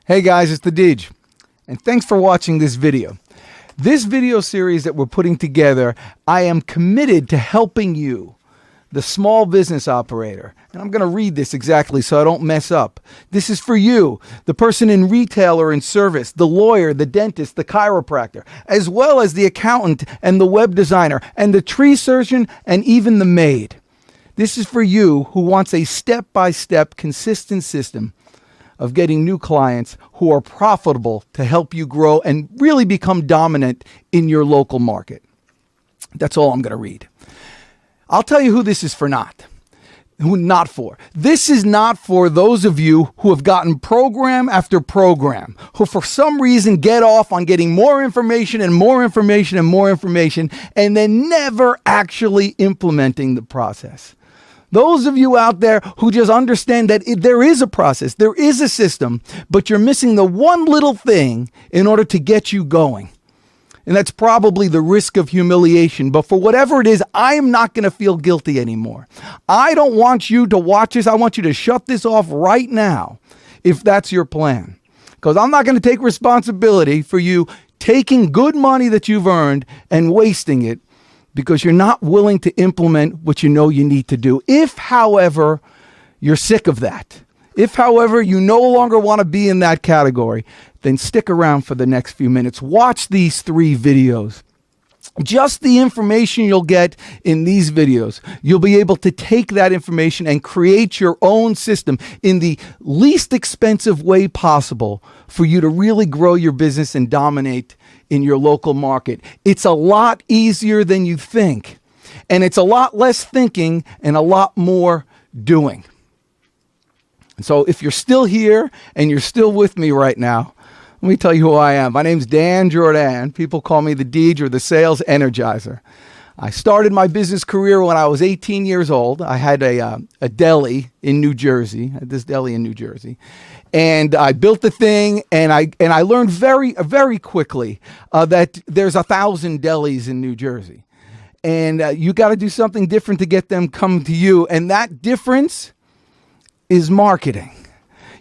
Hey guys, it's the Deej, and thanks for watching this video. This video series that we're putting together, I am committed to helping you, the small business operator. And I'm going to read this exactly so I don't mess up. This is for you, the person in retail or in service, the lawyer, the dentist, the chiropractor, as well as the accountant and the web designer and the tree surgeon and even the maid. This is for you who wants a step-by-step consistent system of getting new clients who are profitable to help you grow and really become dominant in your local market. That's all I'm going to read. I'll tell you who this is for not. This is not for those of you who have gotten program after program, who for some reason get off on getting more information and more information and more information, and then never actually implementing the process. Those of you out there who just understand that there is a process, there is a system, but you're missing the one little thing in order to get you going. And that's probably the risk of humiliation. But for whatever it is, I am not going to feel guilty anymore. I don't want you to watch this. I want you to shut this off right now if that's your plan. Because I'm not going to take responsibility for you taking good money that you've earned and wasting it because you're not willing to implement what you know you need to do. If, however, you're sick of that, if, however, you no longer want to be in that category, then stick around for the next few minutes. Watch these 3 videos. Just the information you'll get in these videos, you'll be able to take that information and create your own system in the least expensive way possible for you to really grow your business and dominate in your local market. It's a lot easier than you think, and it's a lot less thinking and a lot more doing. So if you're still here and you're still with me right now, let me tell you who I am. My name's Dan Jordan. People call me the Deej or the Sales Energizer. I started my business career when I was 18 years old. I had a deli in New Jersey, this deli in New Jersey. And I built the thing, and I learned very quickly that there's 1,000 delis in New Jersey. And you got to do something different to get them come to you. And that difference is marketing.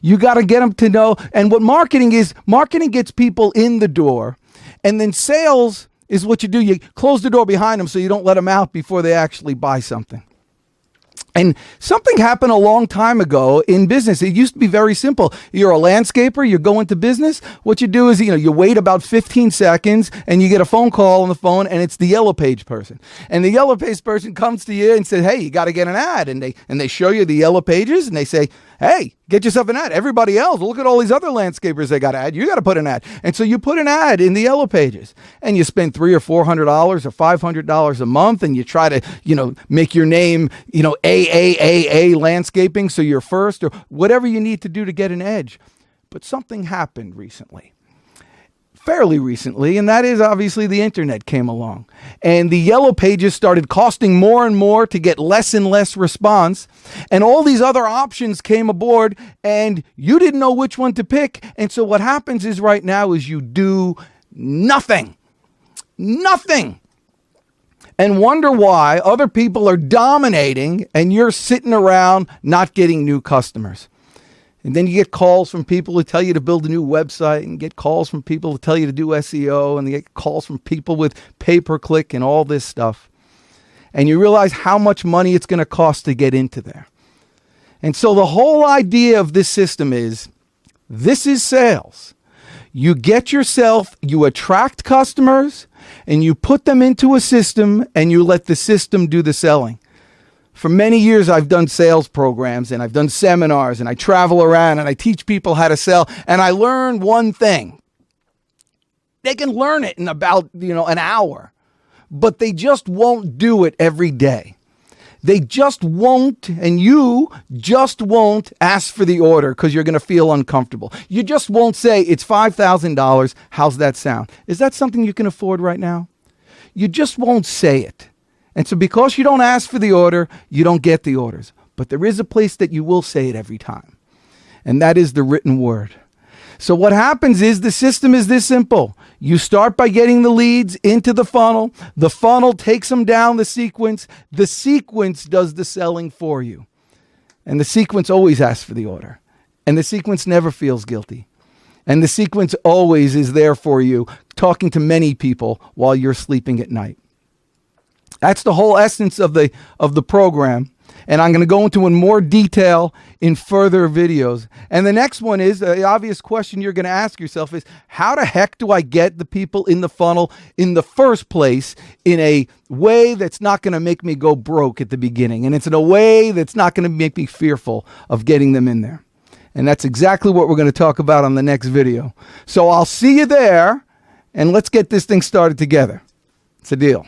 You got to get them to know. And what marketing is, marketing gets people in the door. And then sales is what you do. You close the door behind them so you don't let them out before they actually buy something. And something happened a long time ago in business. It used to be very simple. You're a landscaper, you go into business. What you do is, you wait about 15 seconds and you get a phone call on the phone, and it's the Yellow Page person. And the Yellow Page person comes to you and says, hey, you got to get an ad. And they show you the Yellow Pages and they say, hey, get yourself an ad. Everybody else, look at all these other landscapers they got an ad. You got to put an ad. And so you put an ad in the Yellow Pages, and you spend $300 or $400 or $500 a month, and you try to, make your name, AAAA landscaping, so you're first, or whatever you need to do to get an edge. But something happened recently. Fairly recently, and that is obviously the internet came along, and the Yellow Pages started costing more and more to get less and less response, and all these other options came aboard, and you didn't know which one to pick. And so what happens is right now is you do nothing, and wonder why other people are dominating and you're sitting around not getting new customers. And then you get calls from people who tell you to build a new website, and get calls from people who tell you to do SEO, and you get calls from people with pay-per-click and all this stuff. And you realize how much money it's going to cost to get into there. And so the whole idea of this system is, this is sales. You you attract customers, and you put them into a system, and you let the system do the selling. For many years, I've done sales programs, and I've done seminars, and I travel around and I teach people how to sell. And I learned one thing. They can learn it in about, an hour, but they just won't do it every day. They just won't, and you just won't ask for the order because you're going to feel uncomfortable. You just won't say, it's $5,000. How's that sound? Is that something you can afford right now? You just won't say it. And so because you don't ask for the order, you don't get the orders. But there is a place that you will say it every time. And that is the written word. So what happens is the system is this simple. You start by getting the leads into the funnel. The funnel takes them down the sequence. The sequence does the selling for you. And the sequence always asks for the order. And the sequence never feels guilty. And the sequence always is there for you, talking to many people while you're sleeping at night. That's the whole essence of the program. And I'm going to go into in more detail in further videos. And the next one is, the obvious question you're going to ask yourself is, how the heck do I get the people in the funnel in the first place in a way that's not going to make me go broke at the beginning? And it's in a way that's not going to make me fearful of getting them in there. And that's exactly what we're going to talk about on the next video. So I'll see you there, and let's get this thing started together. It's a deal.